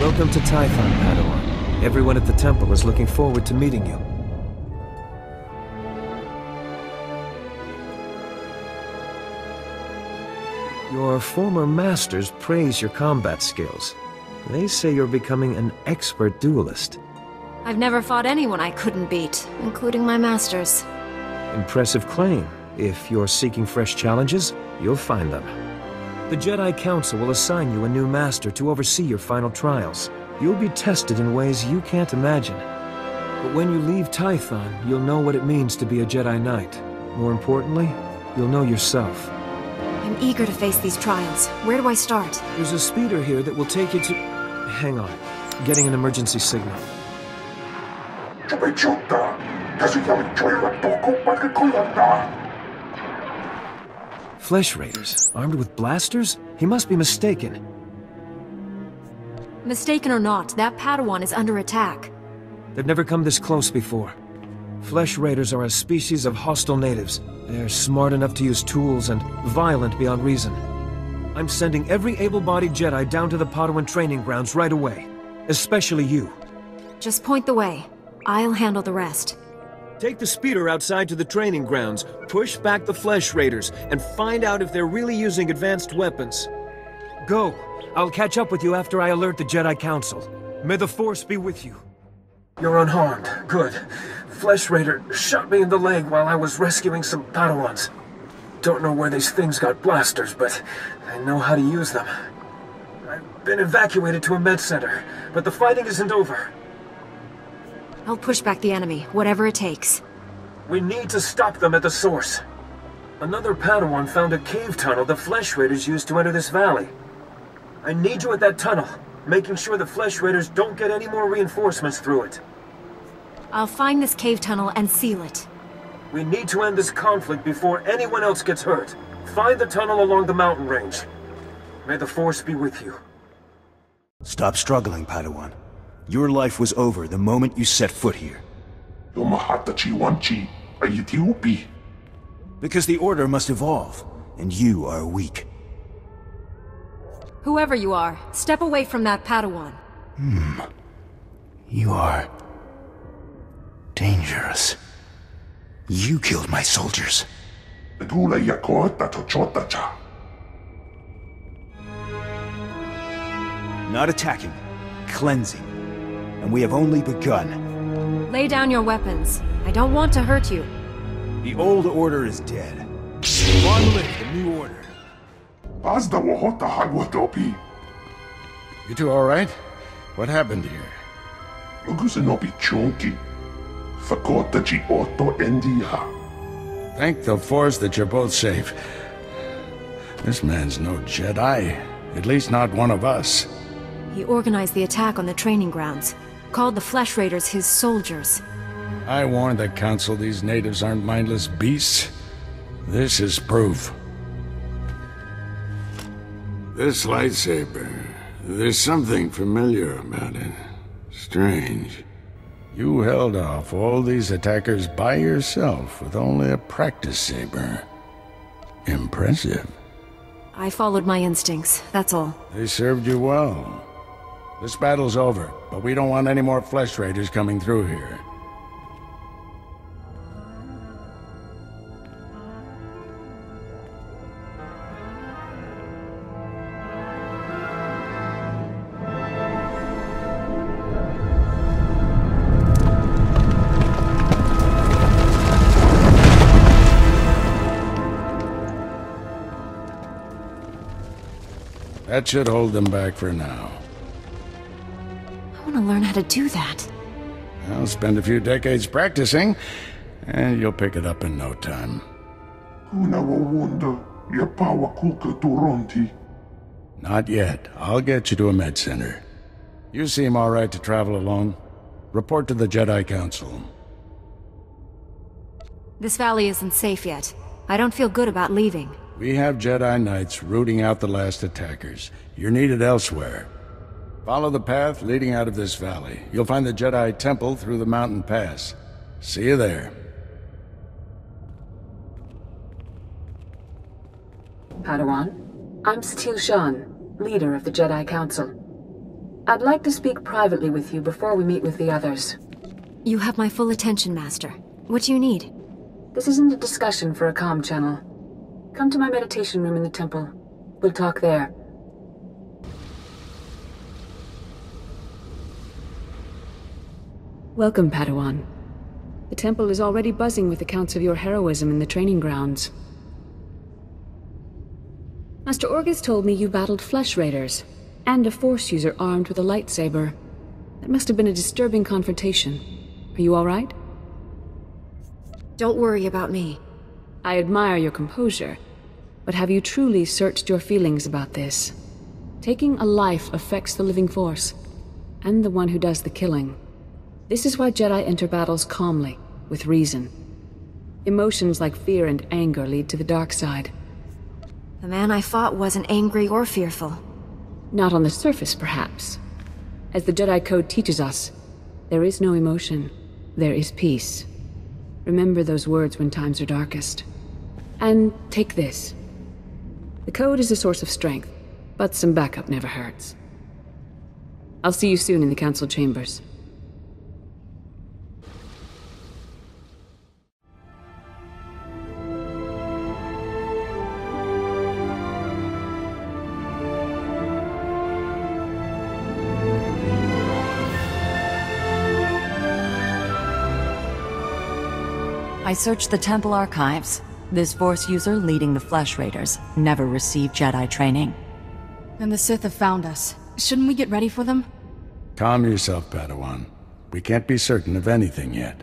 Welcome to Tython, Padawan. Everyone at the temple is looking forward to meeting you. Your former masters praise your combat skills. They say you're becoming an expert duelist. I've never fought anyone I couldn't beat, including my masters. Impressive claim. If you're seeking fresh challenges, you'll find them. The Jedi Council will assign you a new master to oversee your final trials. You'll be tested in ways you can't imagine. But when you leave Tython, you'll know what it means to be a Jedi Knight. More importantly, you'll know yourself. I'm eager to face these trials. Where do I start? There's a speeder here that will take you to... Hang on. Getting an emergency signal. Flesh Raiders, armed with blasters? He must be mistaken. Mistaken or not, that Padawan is under attack. They've never come this close before. Flesh Raiders are a species of hostile natives. They're smart enough to use tools and violent beyond reason. I'm sending every able-bodied Jedi down to the Padawan training grounds right away. Especially you. Just point the way. I'll handle the rest. Take the speeder outside to the training grounds, push back the Flesh Raiders, and find out if they're really using advanced weapons. Go. I'll catch up with you after I alert the Jedi Council. May the Force be with you. You're unharmed. Good. Flesh Raider shot me in the leg while I was rescuing some Padawans. Don't know where these things got blasters, but I know how to use them. I've been evacuated to a med center, but the fighting isn't over. I'll push back the enemy, whatever it takes. We need to stop them at the source. Another Padawan found a cave tunnel the Flesh Raiders used to enter this valley. I need you at that tunnel, making sure the Flesh Raiders don't get any more reinforcements through it. I'll find this cave tunnel and seal it. We need to end this conflict before anyone else gets hurt. Find the tunnel along the mountain range. May the Force be with you. Stop struggling, Padawan. Your life was over the moment you set foot here. Because the Order must evolve, and you are weak. Whoever you are, step away from that Padawan. You are... dangerous. You killed my soldiers. Not attacking, cleansing. And we have only begun. Lay down your weapons. I don't want to hurt you. The old order is dead. Long live the new order. You two all right? What happened here? Thank the Force that you're both safe. This man's no Jedi. At least not one of us. He organized the attack on the training grounds. Called the Flesh Raiders his soldiers. I warned the Council these natives aren't mindless beasts. This is proof. This lightsaber, there's something familiar about it. Strange. You held off all these attackers by yourself with only a practice saber. Impressive. I followed my instincts, that's all. They served you well. This battle's over, but we don't want any more Flesh Raiders coming through here. That should hold them back for now. I want to learn how to do that. I'll spend a few decades practicing, and you'll pick it up in no time. Not yet. I'll get you to a med center. You seem all right to travel alone. Report to the Jedi Council. This valley isn't safe yet. I don't feel good about leaving. We have Jedi Knights rooting out the last attackers. You're needed elsewhere. Follow the path leading out of this valley. You'll find the Jedi Temple through the mountain pass. See you there. Padawan, I'm Satele Shan, leader of the Jedi Council. I'd like to speak privately with you before we meet with the others. You have my full attention, Master. What do you need? This isn't a discussion for a comm channel. Come to my meditation room in the temple. We'll talk there. Welcome, Padawan. The temple is already buzzing with accounts of your heroism in the training grounds. Master Orgus told me you battled flesh raiders, and a Force user armed with a lightsaber. That must have been a disturbing confrontation. Are you all right? Don't worry about me. I admire your composure, but have you truly searched your feelings about this? Taking a life affects the living Force, and the one who does the killing. This is why Jedi enter battles calmly, with reason. Emotions like fear and anger lead to the dark side. The man I fought wasn't angry or fearful. Not on the surface, perhaps. As the Jedi Code teaches us, there is no emotion, there is peace. Remember those words when times are darkest. And take this. The Code is a source of strength, but some backup never hurts. I'll see you soon in the Council Chambers. I searched the temple archives. This Force user leading the Flesh Raiders never received Jedi training. And the Sith have found us. Shouldn't we get ready for them? Calm yourself, Padawan. We can't be certain of anything yet.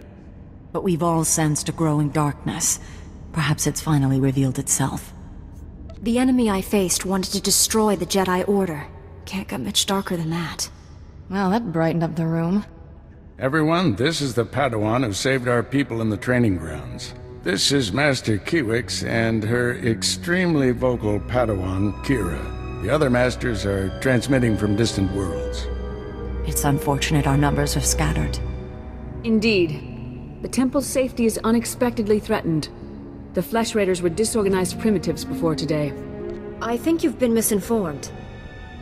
But we've all sensed a growing darkness. Perhaps it's finally revealed itself. The enemy I faced wanted to destroy the Jedi Order. Can't get much darker than that. Well, that brightened up the room. Everyone, this is the Padawan who saved our people in the training grounds. This is Master Kiwix and her extremely vocal Padawan, Kira. The other masters are transmitting from distant worlds. It's unfortunate our numbers are scattered. Indeed. The temple's safety is unexpectedly threatened. The Flesh Raiders were disorganized primitives before today. I think you've been misinformed.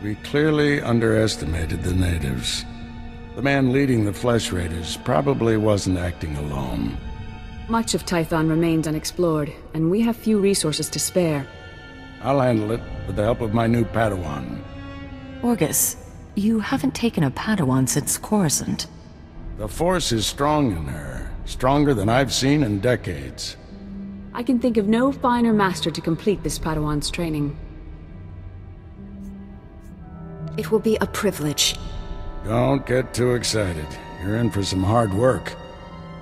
We clearly underestimated the natives. The man leading the Flesh Raiders probably wasn't acting alone. Much of Tython remains unexplored, and we have few resources to spare. I'll handle it with the help of my new Padawan. Orgus, you haven't taken a Padawan since Coruscant. The Force is strong in her. Stronger than I've seen in decades. I can think of no finer master to complete this Padawan's training. It will be a privilege. Don't get too excited. You're in for some hard work.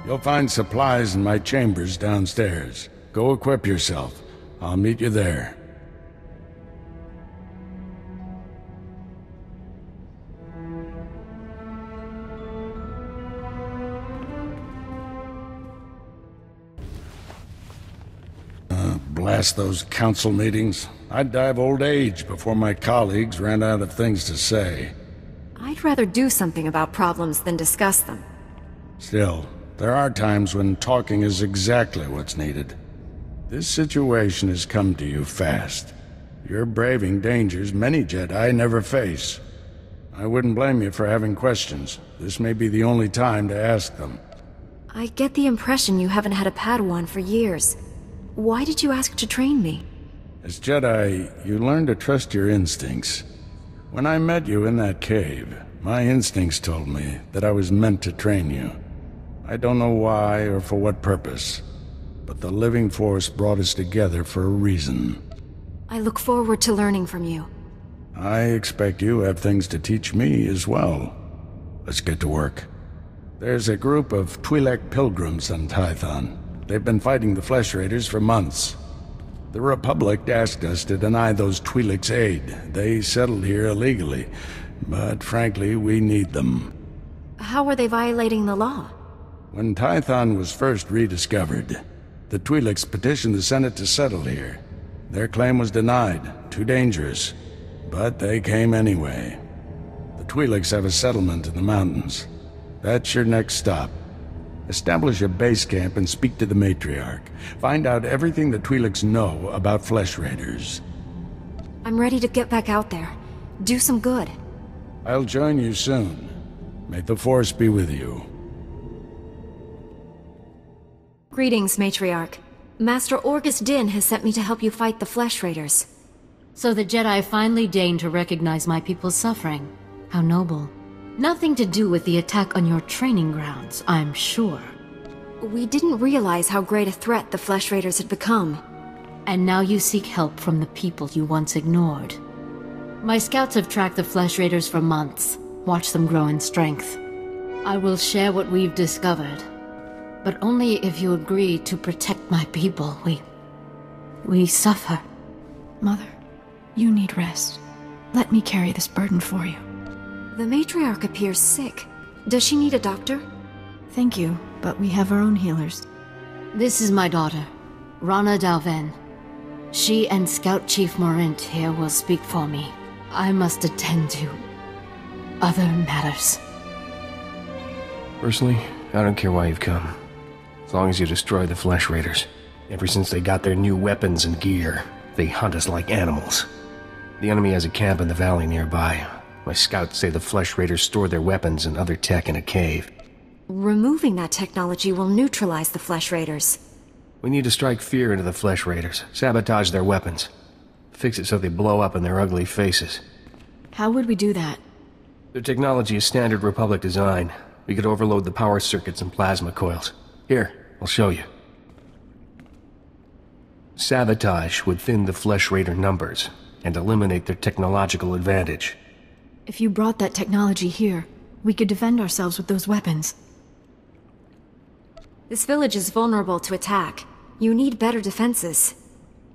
You'll find supplies in my chambers downstairs. Go equip yourself. I'll meet you there. Blast those council meetings. I'd die of old age before my colleagues ran out of things to say. I'd rather do something about problems than discuss them. Still, there are times when talking is exactly what's needed. This situation has come to you fast. You're braving dangers many Jedi never face. I wouldn't blame you for having questions. This may be the only time to ask them. I get the impression you haven't had a Padawan for years. Why did you ask to train me? As Jedi, you learn to trust your instincts. When I met you in that cave, my instincts told me that I was meant to train you. I don't know why or for what purpose, but the living Force brought us together for a reason. I look forward to learning from you. I expect you have things to teach me as well. Let's get to work. There's a group of Twi'lek pilgrims on Tython. They've been fighting the Flesh Raiders for months. The Republic asked us to deny those Twi'leks aid. They settled here illegally, but frankly, we need them. How are they violating the law? When Tython was first rediscovered, the Twi'leks petitioned the Senate to settle here. Their claim was denied, too dangerous, but they came anyway. The Twi'leks have a settlement in the mountains. That's your next stop. Establish a base camp and speak to the matriarch. Find out everything the Twi'leks know about Flesh Raiders. I'm ready to get back out there. Do some good. I'll join you soon. May the Force be with you. Greetings, Matriarch. Master Orgus Din has sent me to help you fight the Flesh Raiders. So the Jedi finally deigned to recognize my people's suffering. How noble. Nothing to do with the attack on your training grounds, I'm sure. We didn't realize how great a threat the Flesh Raiders had become. And now you seek help from the people you once ignored. My scouts have tracked the Flesh Raiders for months, watched them grow in strength. I will share what we've discovered, but only if you agree to protect my people. We suffer. Mother, you need rest. Let me carry this burden for you. The Matriarch appears sick. Does she need a doctor? Thank you, but we have our own healers. This is my daughter, Rana Dalven. She and Scout Chief Morint here will speak for me. I must attend to other matters. Personally, I don't care why you've come. As long as you destroy the Flesh Raiders. Ever since they got their new weapons and gear, they hunt us like animals. The enemy has a camp in the valley nearby. My scouts say the Flesh Raiders store their weapons and other tech in a cave. Removing that technology will neutralize the Flesh Raiders. We need to strike fear into the Flesh Raiders, sabotage their weapons. Fix it so they blow up in their ugly faces. How would we do that? Their technology is standard Republic design. We could overload the power circuits and plasma coils. Here, I'll show you. Sabotage would thin the Flesh Raider numbers and eliminate their technological advantage. If you brought that technology here, we could defend ourselves with those weapons. This village is vulnerable to attack. You need better defenses.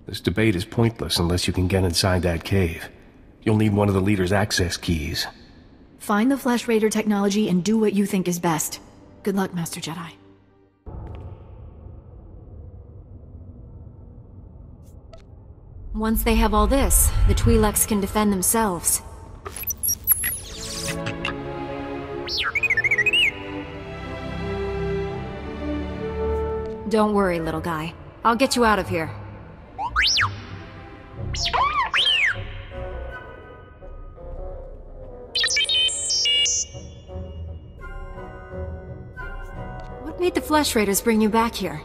This debate is pointless unless you can get inside that cave. You'll need one of the leader's access keys. Find the Flesh Raider technology and do what you think is best. Good luck, Master Jedi. Once they have all this, the Twi'leks can defend themselves. Don't worry, little guy. I'll get you out of here. What made the Flesh Raiders bring you back here?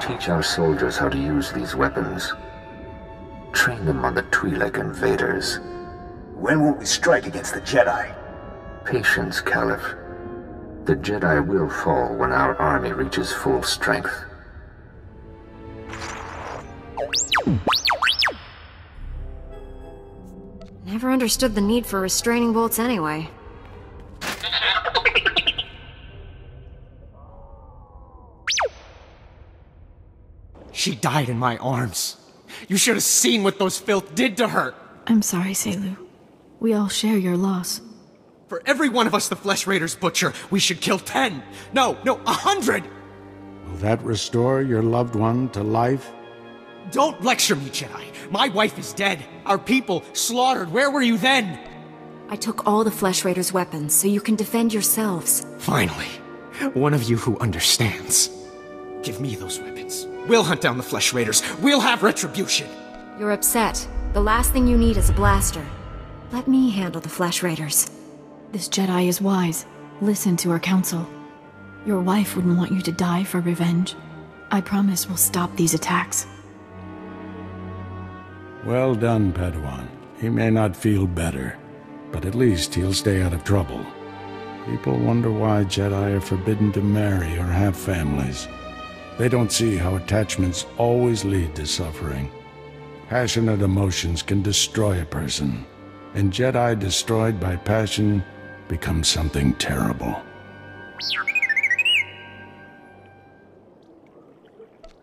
Teach our soldiers how to use these weapons. Train them on the Twi'lek invaders. When will we strike against the Jedi? Patience, Caliph. The Jedi will fall when our army reaches full strength. Never understood the need for restraining bolts anyway. She died in my arms. You should have seen what those filth did to her. I'm sorry, Selu. We all share your loss. For every one of us the Flesh Raiders butcher, we should kill 10. No, 100! Will that restore your loved one to life? Don't lecture me, Jedi. My wife is dead. Our people slaughtered. Where were you then? I took all the Flesh Raiders' weapons so you can defend yourselves. Finally, one of you who understands. Give me those weapons. We'll hunt down the Flesh Raiders. We'll have retribution. You're upset. The last thing you need is a blaster. Let me handle the Flesh Raiders. This Jedi is wise. Listen to her counsel. Your wife wouldn't want you to die for revenge. I promise we'll stop these attacks. Well done, Padawan. He may not feel better, but at least he'll stay out of trouble. People wonder why Jedi are forbidden to marry or have families. They don't see how attachments always lead to suffering. Passionate emotions can destroy a person, and Jedi destroyed by passion become something terrible.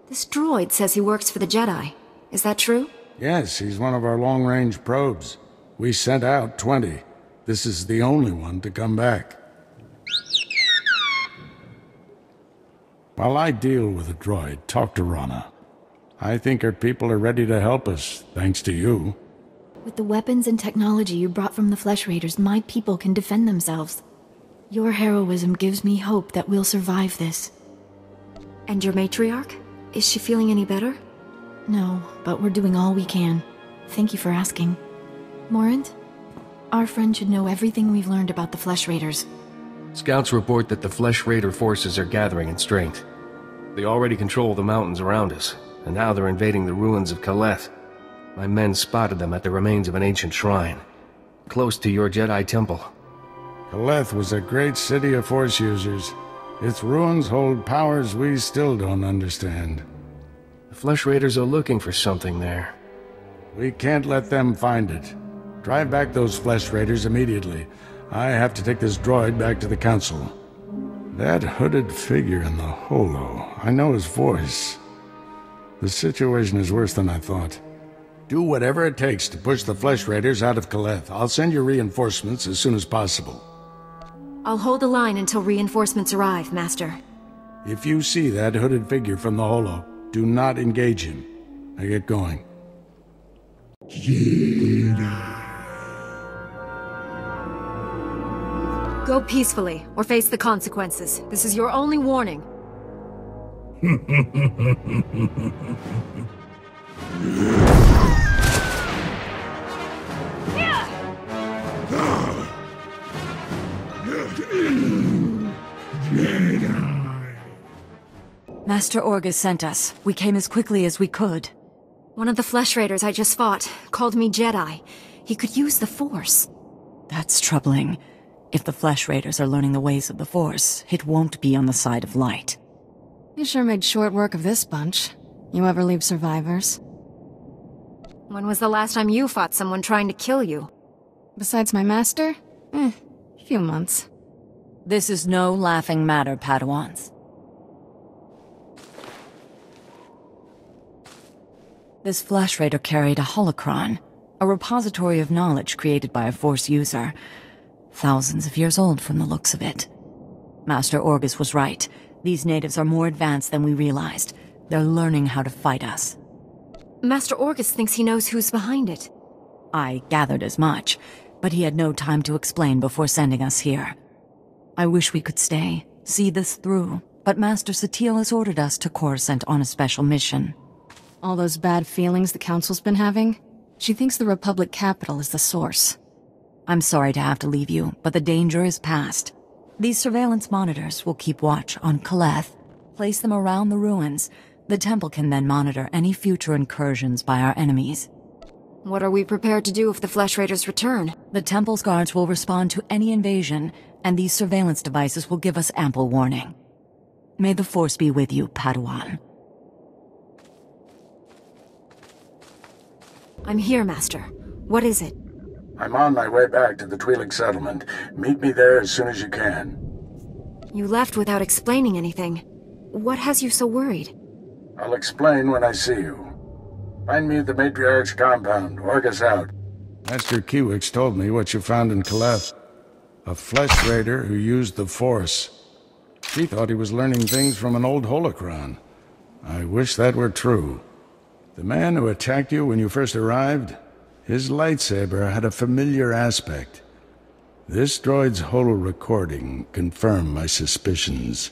This droid says he works for the Jedi. Is that true? Yes, he's one of our long-range probes. We sent out 20. This is the only one to come back. While I deal with the droid, talk to Rana. I think her people are ready to help us, thanks to you. With the weapons and technology you brought from the Flesh Raiders, my people can defend themselves. Your heroism gives me hope that we'll survive this. And your matriarch? Is she feeling any better? No, but we're doing all we can. Thank you for asking. Morant, our friend should know everything we've learned about the Flesh Raiders. Scouts report that the Flesh Raider forces are gathering in strength. They already control the mountains around us, and now they're invading the ruins of Kaleth. My men spotted them at the remains of an ancient shrine, close to your Jedi temple. Kaleth was a great city of Force users. Its ruins hold powers we still don't understand. The Flesh Raiders are looking for something there. We can't let them find it. Drive back those Flesh Raiders immediately. I have to take this droid back to the Council. That hooded figure in the holo, I know his voice. The situation is worse than I thought. Do whatever it takes to push the Flesh Raiders out of Kaleth. I'll send you reinforcements as soon as possible. I'll hold the line until reinforcements arrive, Master. If you see that hooded figure from the holo, do not engage him. Now get going. Go peacefully, or face the consequences. This is your only warning. Master Orgus sent us. We came as quickly as we could. One of the Flesh Raiders I just fought called me Jedi. He could use the Force. That's troubling. If the Flesh Raiders are learning the ways of the Force, it won't be on the side of light. You sure made short work of this bunch. You ever leave survivors? When was the last time you fought someone trying to kill you? Besides my master? Few months. This is no laughing matter, Padawans. This Flesh Raider carried a holocron, a repository of knowledge created by a Force user. Thousands of years old from the looks of it. Master Orgus was right. These natives are more advanced than we realized. They're learning how to fight us. Master Orgus thinks he knows who's behind it. I gathered as much, but he had no time to explain before sending us here. I wish we could stay, see this through, but Master SWTOR has ordered us to Coruscant on a special mission. All those bad feelings the Council's been having? She thinks the Republic capital is the source. I'm sorry to have to leave you, but the danger is past. These surveillance monitors will keep watch on Kaleth, place them around the ruins. The temple can then monitor any future incursions by our enemies. What are we prepared to do if the Flesh Raiders return? The temple's guards will respond to any invasion, and these surveillance devices will give us ample warning. May the Force be with you, Padawan. I'm here, Master. What is it? I'm on my way back to the Twi'lek settlement. Meet me there as soon as you can. You left without explaining anything. What has you so worried? I'll explain when I see you. Find me at the Matriarch's compound. Orgus out. Master Kiwix told me what you found in Kaleth. A Flesh Raider who used the Force. She thought he was learning things from an old holocron. I wish that were true. The man who attacked you when you first arrived, his lightsaber had a familiar aspect. This droid's holo recording confirmed my suspicions.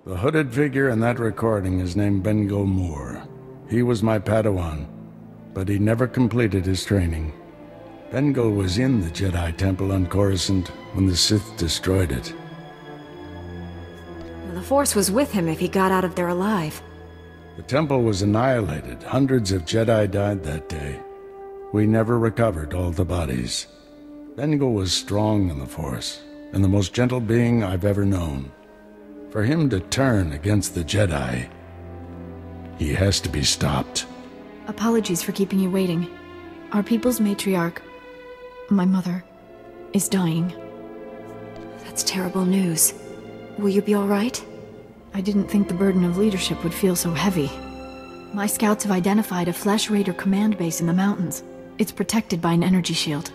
The hooded figure in that recording is named Bengal Moore. He was my Padawan, but he never completed his training. Bengal was in the Jedi Temple on Coruscant when the Sith destroyed it. The Force was with him if he got out of there alive. The temple was annihilated. Hundreds of Jedi died that day. We never recovered all the bodies. Bengal was strong in the Force, and the most gentle being I've ever known. For him to turn against the Jedi, he has to be stopped. Apologies for keeping you waiting. Our people's matriarch, my mother, is dying. That's terrible news. Will you be all right? I didn't think the burden of leadership would feel so heavy. My scouts have identified a Flesh Raider command base in the mountains. It's protected by an energy shield.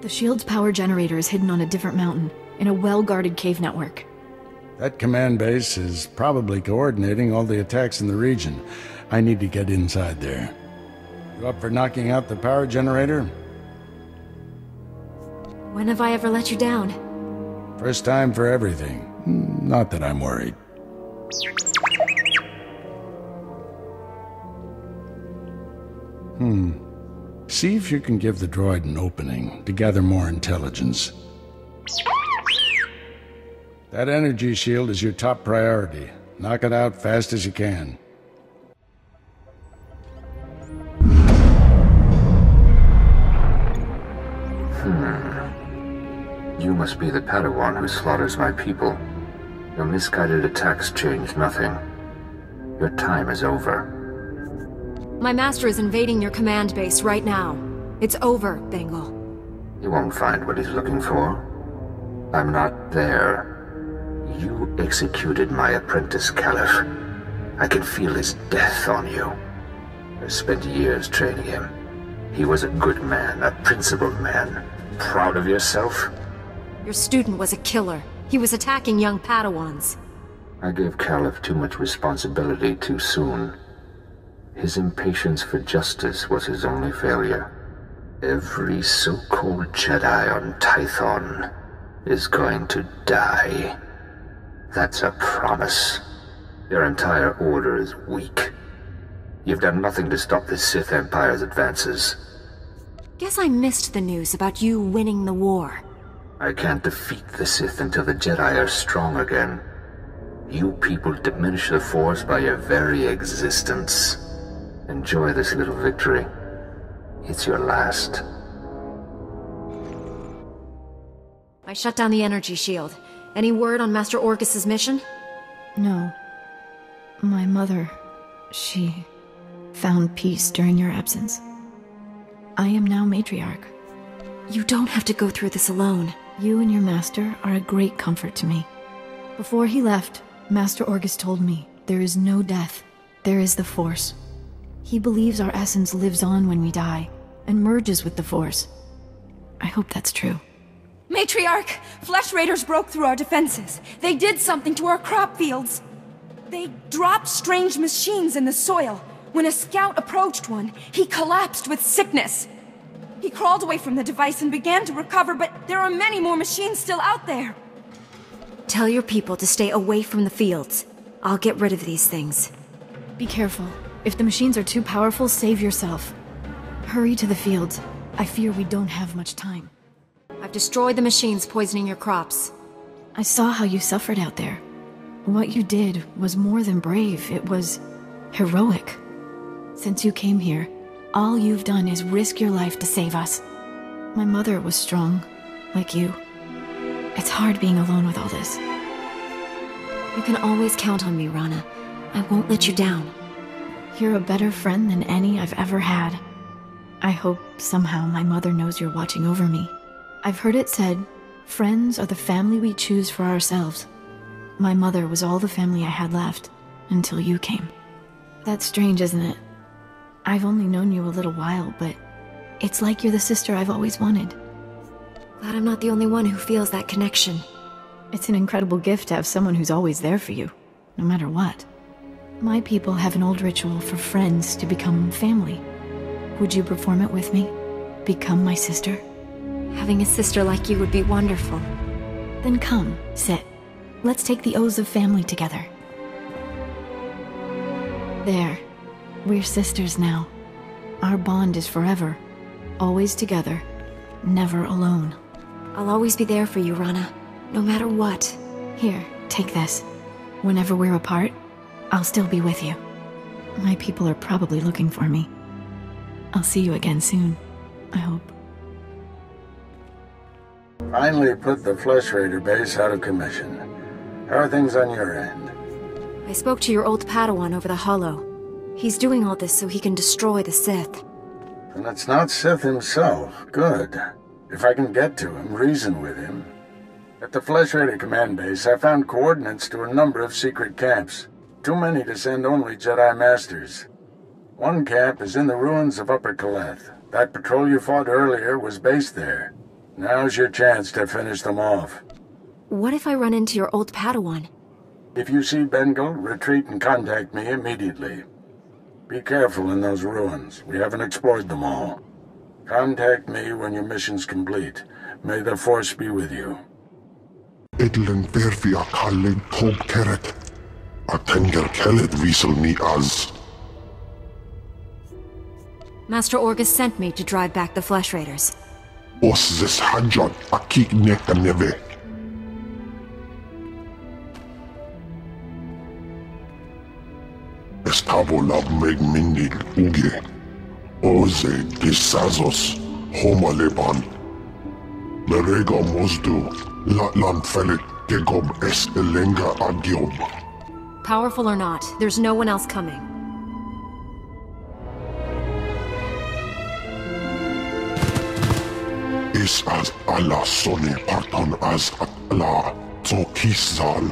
The shield's power generator is hidden on a different mountain, in a well-guarded cave network. That command base is probably coordinating all the attacks in the region. I need to get inside there. You up for knocking out the power generator? When have I ever let you down? First time for everything. Not that I'm worried. See if you can give the droid an opening to gather more intelligence. That energy shield is your top priority. Knock it out fast as you can. You must be the Padawan who slaughters my people. Your misguided attacks change nothing. Your time is over. My master is invading your command base right now. It's over, Bengal. He won't find what he's looking for. I'm not there. You executed my apprentice, Caliph. I can feel his death on you. I spent years training him. He was a good man, a principled man. Proud of yourself? Your student was a killer. He was attacking young Padawans. I gave Caliph too much responsibility too soon. His impatience for justice was his only failure. Every so-called Jedi on Tython is going to die. That's a promise. Your entire order is weak. You've done nothing to stop the Sith Empire's advances. Guess I missed the news about you winning the war. I can't defeat the Sith until the Jedi are strong again. You people diminish the Force by your very existence. Enjoy this little victory. It's your last. I shut down the energy shield. Any word on Master Orgus's mission? No. My mother, she found peace during your absence. I am now matriarch. You don't have to go through this alone. You and your master are a great comfort to me. Before he left, Master Orgus told me there is no death. There is the Force. He believes our essence lives on when we die, and merges with the Force. I hope that's true. Matriarch! Flesh Raiders broke through our defenses. They did something to our crop fields. They dropped strange machines in the soil. When a scout approached one, he collapsed with sickness. He crawled away from the device and began to recover, but there are many more machines still out there. Tell your people to stay away from the fields. I'll get rid of these things. Be careful. If the machines are too powerful, save yourself. Hurry to the fields. I fear we don't have much time. I've destroyed the machines poisoning your crops. I saw how you suffered out there. What you did was more than brave. It was heroic. Since you came here, all you've done is risk your life to save us. My mother was strong, like you. It's hard being alone with all this. You can always count on me, Rana. I won't let you down. You're a better friend than any I've ever had. I hope somehow my mother knows you're watching over me. I've heard it said, friends are the family we choose for ourselves. My mother was all the family I had left, until you came. That's strange, isn't it? I've only known you a little while, but it's like you're the sister I've always wanted. Glad I'm not the only one who feels that connection. It's an incredible gift to have someone who's always there for you, no matter what. My people have an old ritual for friends to become family. Would you perform it with me? Become my sister? Having a sister like you would be wonderful. Then come, sit. Let's take the oaths of family together. There. We're sisters now. Our bond is forever. Always together. Never alone. I'll always be there for you, Rana. No matter what. Here, take this. Whenever we're apart, I'll still be with you. My people are probably looking for me. I'll see you again soon, I hope. Finally put the Flesh Raider base out of commission. How are things on your end? I spoke to your old Padawan over the Hollow. He's doing all this so he can destroy the Sith. And it's not Sith himself. Good. If I can get to him, reason with him. At the Flesh Raider command base, I found coordinates to a number of secret camps. Too many to send only Jedi Masters. One camp is in the ruins of Upper Kaleth. That patrol you fought earlier was based there. Now's your chance to finish them off. What if I run into your old Padawan? If you see Bengal, retreat and contact me immediately. Be careful in those ruins. We haven't explored them all. Contact me when your mission's complete. May the Force be with you. Idlen verfi a Kalin Tob Keret. Atenger kellet wiesel mi az. Master Orgus sent me to drive back the Flesh Raiders. Os zes hajjat akik neka neve. Estavo lab meg mindig uge. Oze gisazos homa leban. Merega mosdu latlan felet gegob es elenga agiob. Powerful or not, there's no one else coming. Is as Allah soni parton as Allah zokizal.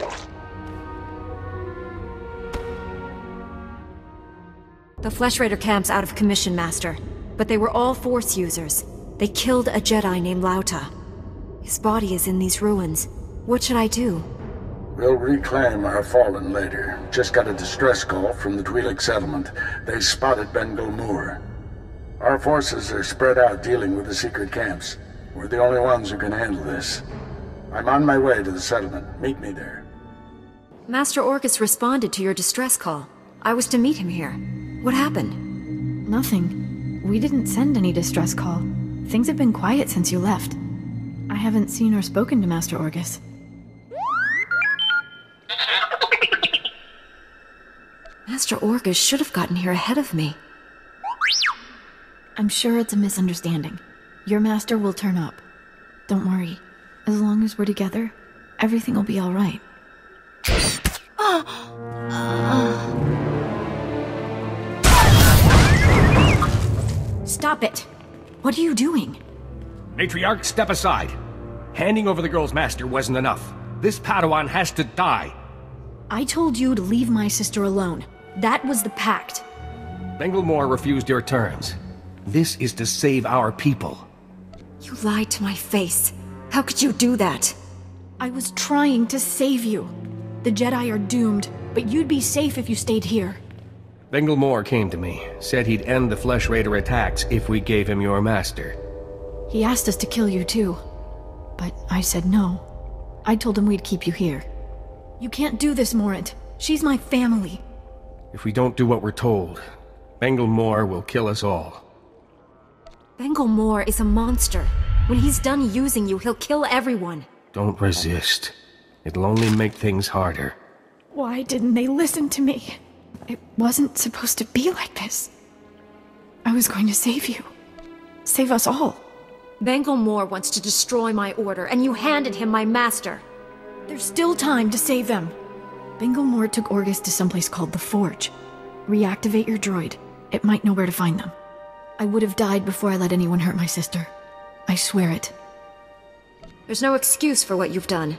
The Flesh Raider camp's out of commission, Master. But they were all Force users. They killed a Jedi named Lauta. His body is in these ruins. What should I do? We'll reclaim our fallen later. Just got a distress call from the Twi'lek settlement. They spotted Bengal Moor. Our forces are spread out dealing with the secret camps. We're the only ones who can handle this. I'm on my way to the settlement. Meet me there. Master Orgus responded to your distress call. I was to meet him here. What happened? Nothing. We didn't send any distress call. Things have been quiet since you left. I haven't seen or spoken to Master Orgus. Master Orgus should have gotten here ahead of me. I'm sure it's a misunderstanding. Your master will turn up. Don't worry. As long as we're together, everything will be all right. Stop it! What are you doing? Matriarch, step aside. Handing over the girl's master wasn't enough. This Padawan has to die. I told you to leave my sister alone. That was the pact. Bengal Moor refused your terms. This is to save our people. You lied to my face. How could you do that? I was trying to save you. The Jedi are doomed, but you'd be safe if you stayed here. Bengal Moor came to me, said he'd end the Flesh Raider attacks if we gave him your master. He asked us to kill you too, but I said no. I told him we'd keep you here. You can't do this, Morant. She's my family. If we don't do what we're told, Bengal Moor will kill us all. Bengal Moor is a monster. When he's done using you, he'll kill everyone. Don't resist. It'll only make things harder. Why didn't they listen to me? It wasn't supposed to be like this. I was going to save you. Save us all. Bengal Moor wants to destroy my order, and you handed him my master. There's still time to save them. Bengal Moor took Orgus to someplace called the Forge. Reactivate your droid. It might know where to find them. I would have died before I let anyone hurt my sister. I swear it. There's no excuse for what you've done.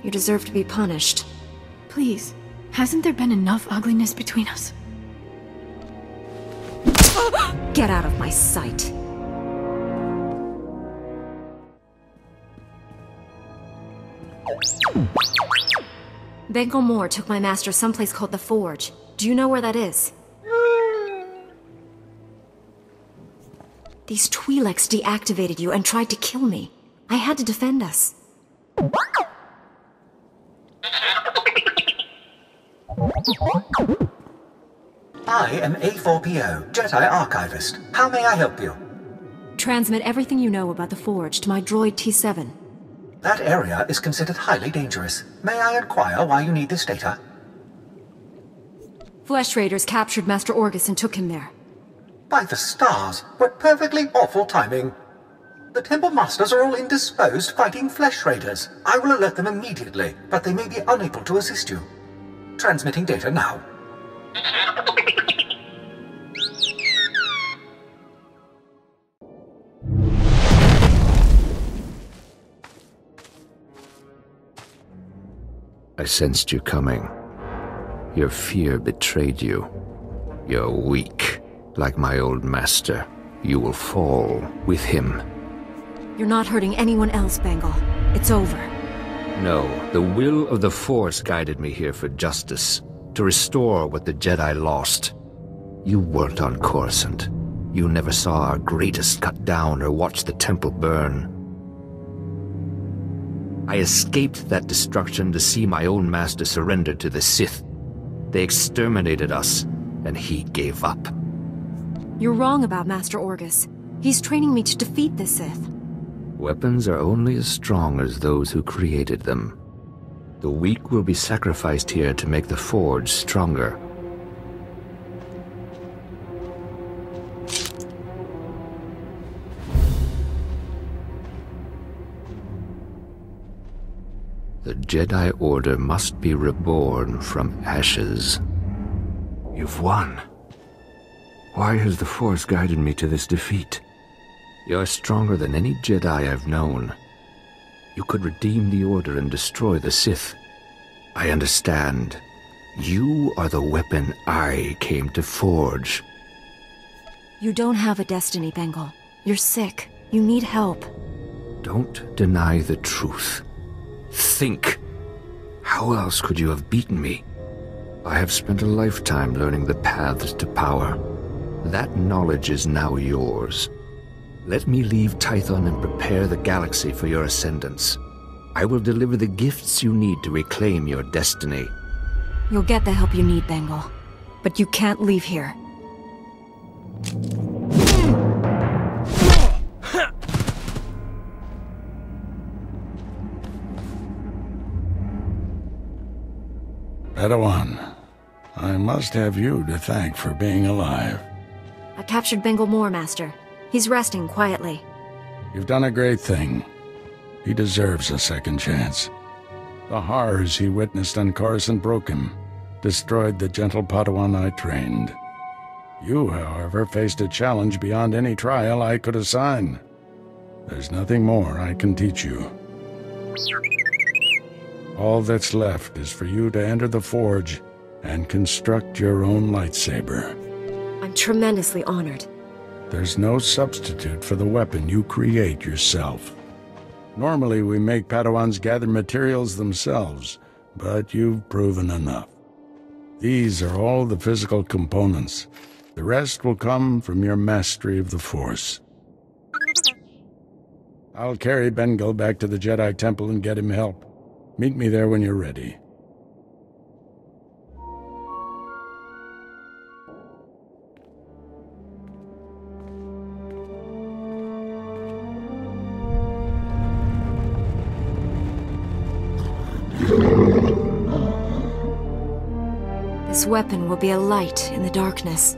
You deserve to be punished. Please, hasn't there been enough ugliness between us? Get out of my sight. Bengal Moor took my master someplace called the Forge. Do you know where that is? These Twi'leks deactivated you and tried to kill me. I had to defend us. I am A4PO, Jedi Archivist. How may I help you? Transmit everything you know about the Forge to my droid T7. That area is considered highly dangerous. May I inquire why you need this data? Flesh Raiders captured Master Orgus and took him there. By the stars, what perfectly awful timing. The Temple Masters are all indisposed fighting Flesh Raiders. I will alert them immediately, but they may be unable to assist you. Transmitting data now. I sensed you coming. Your fear betrayed you. You're weak. Like my old master, you will fall with him. You're not hurting anyone else, Bengal. It's over. No, the will of the Force guided me here for justice, to restore what the Jedi lost. You weren't on Coruscant. You never saw our greatest cut down or watched the temple burn. I escaped that destruction to see my own master surrender to the Sith. They exterminated us, and he gave up. You're wrong about Master Orgus. He's training me to defeat the Sith. Weapons are only as strong as those who created them. The weak will be sacrificed here to make the Forge stronger. The Jedi Order must be reborn from ashes. You've won. Why has the Force guided me to this defeat? You're stronger than any Jedi I've known. You could redeem the Order and destroy the Sith. I understand. You are the weapon I came to forge. You don't have a destiny, Bengal. You're sick. You need help. Don't deny the truth. Think. How else could you have beaten me? I have spent a lifetime learning the paths to power. That knowledge is now yours. Let me leave Tython and prepare the galaxy for your ascendance. I will deliver the gifts you need to reclaim your destiny. You'll get the help you need, Bengal. But you can't leave here. Padawan, I must have you to thank for being alive. I captured Bengal Moore, Master. He's resting quietly. You've done a great thing. He deserves a second chance. The horrors he witnessed on Coruscant broke him, destroyed the gentle Padawan I trained. You, however, faced a challenge beyond any trial I could assign. There's nothing more I can teach you. All that's left is for you to enter the Forge and construct your own lightsaber. I'm tremendously honored. There's no substitute for the weapon you create yourself. Normally we make Padawans gather materials themselves, but you've proven enough. These are all the physical components. The rest will come from your mastery of the Force. I'll carry Bengal back to the Jedi Temple and get him help. Meet me there when you're ready. This weapon will be a light in the darkness.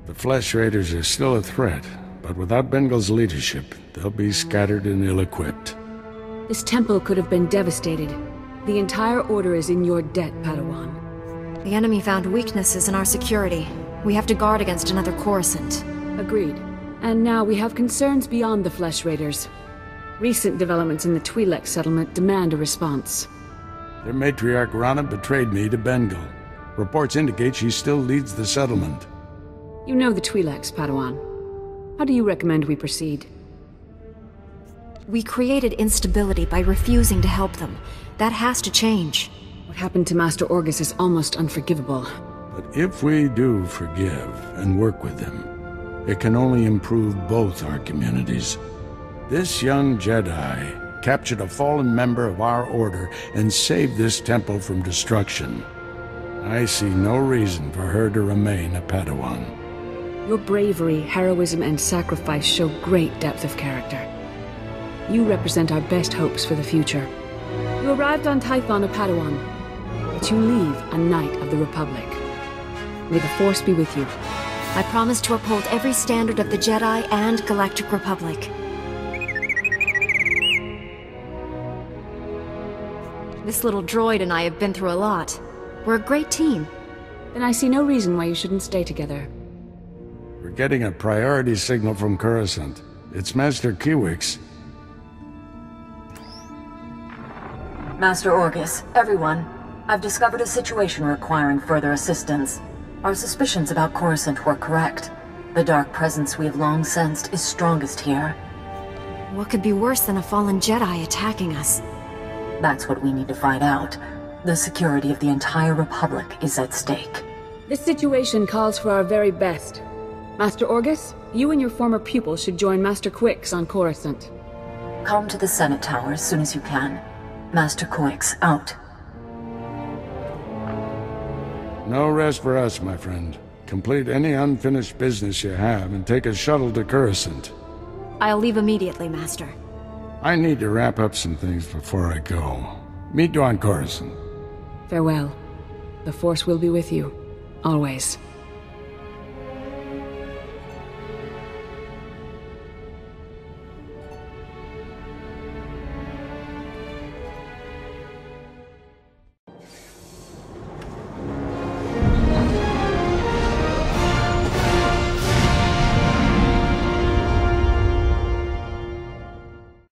The Flesh Raiders are still a threat, but without Bengal's leadership, they'll be scattered and ill-equipped. This temple could have been devastated. The entire Order is in your debt, Padawan. The enemy found weaknesses in our security. We have to guard against another Coruscant. Agreed. And now we have concerns beyond the Flesh Raiders. Recent developments in the Twi'lek settlement demand a response. Their matriarch Rana betrayed me to Bengal. Reports indicate she still leads the settlement. You know the Twi'leks, Padawan. How do you recommend we proceed? We created instability by refusing to help them. That has to change. What happened to Master Orgus is almost unforgivable. But if we do forgive and work with them, it can only improve both our communities. This young Jedi captured a fallen member of our order and saved this temple from destruction. I see no reason for her to remain a Padawan. Your bravery, heroism, and sacrifice show great depth of character. You represent our best hopes for the future. You arrived on Tython a Padawan, but you leave a Knight of the Republic. May the Force be with you. I promise to uphold every standard of the Jedi and Galactic Republic. This little droid and I have been through a lot. We're a great team. Then I see no reason why you shouldn't stay together. We're getting a priority signal from Coruscant. It's Master Kiwix. Master Orgus, everyone, I've discovered a situation requiring further assistance. Our suspicions about Coruscant were correct. The dark presence we have long sensed is strongest here. What could be worse than a fallen Jedi attacking us? That's what we need to find out. The security of the entire Republic is at stake. This situation calls for our very best. Master Orgus, you and your former pupil should join Master Quix on Coruscant. Come to the Senate Tower as soon as you can. Master Quix, out. No rest for us, my friend. Complete any unfinished business you have and take a shuttle to Coruscant. I'll leave immediately, Master. I need to wrap up some things before I go. Meet you on Coruscant. Farewell. The Force will be with you, always.